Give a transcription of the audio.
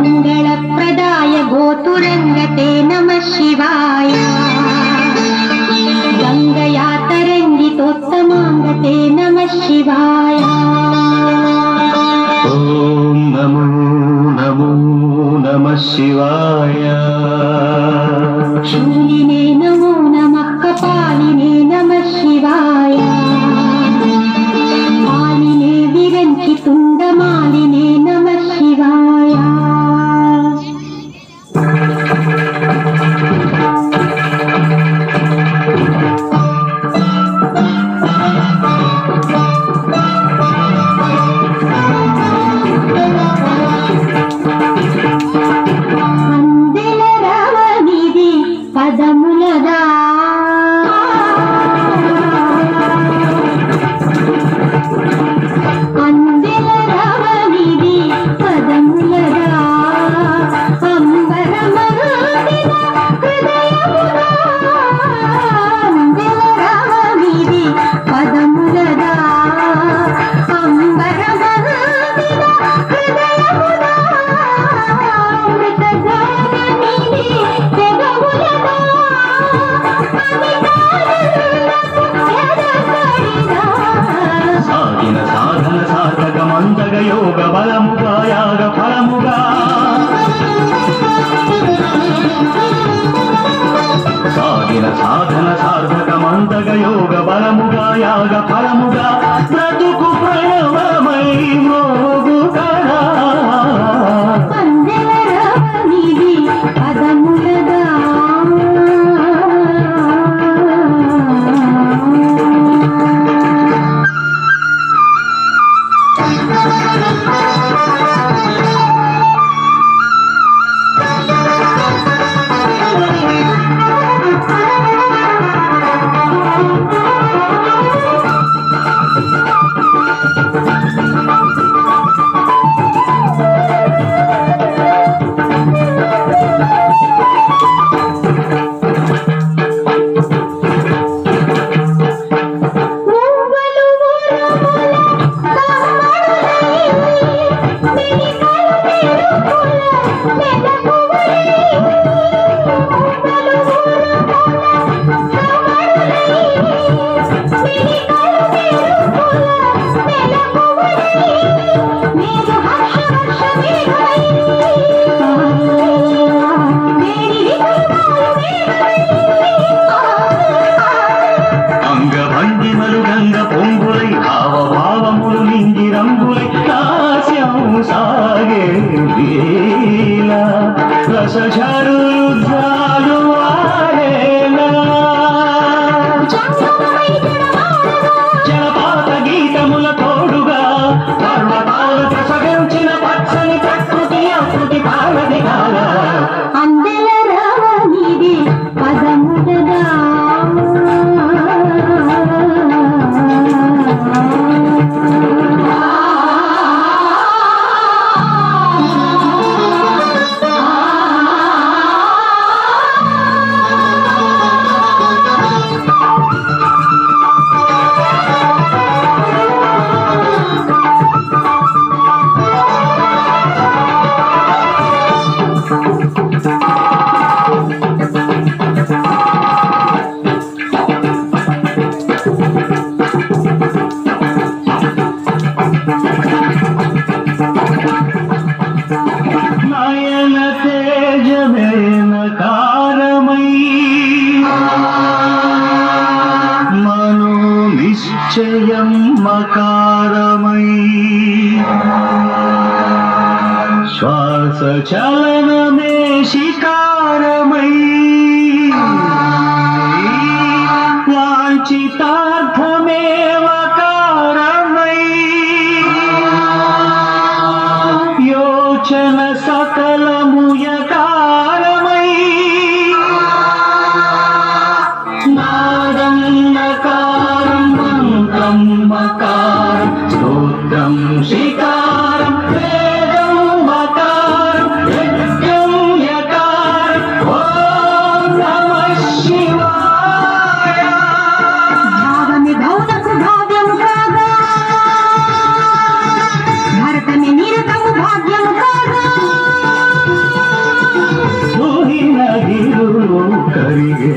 मंगलप्रदाय गोतुरंगते नमः शिवाय गंगया तरंगितोत्तमांगते नमः शिवाय ओम नमो नमो नमः शिवाय शूलिने नमो नमः कपालिने नमः शिवाय मालिने विरंचि तुंडमालिने नमः शिवाय పదములదా అందెల రవనిది పదములదా అంబరమరుదిన హృదయముదా అందెల రవనిది పదములదా అంబరమరుదిన హృదయముదా అమృతగాననిది పెదవులదా సాగిన సాధన సాధకమంతగ యోగ బలముగా యాగ ఫలముగా సాగిన సాధన సాధకమంతగ యోగ బలముగా యాగ ఫలముగా బ్రతుకు ప్రణవమై మోగుగడా అందెల రవనిది పదములదా అంగభంగిమలు గంగ పొంగులై హావభావములు నింగి రంగులై హాస్యం సాగే లీలా రస ఝరులు జాలువా చలనమే శికారమై వాంఛితార్థమేవ కారమై యోచన సకలముయకారమై నాదం నకారం మంత్రం మకారం స్తోత్రం శికారం వేదం మకారం యజ్ఞం యకారం ఓం నమః శివాయ. భావమే భౌతకు భావ్యము కాగా భరతమే నిరతము భాగ్యము కాగా ఊహిన గిరులు కరిగే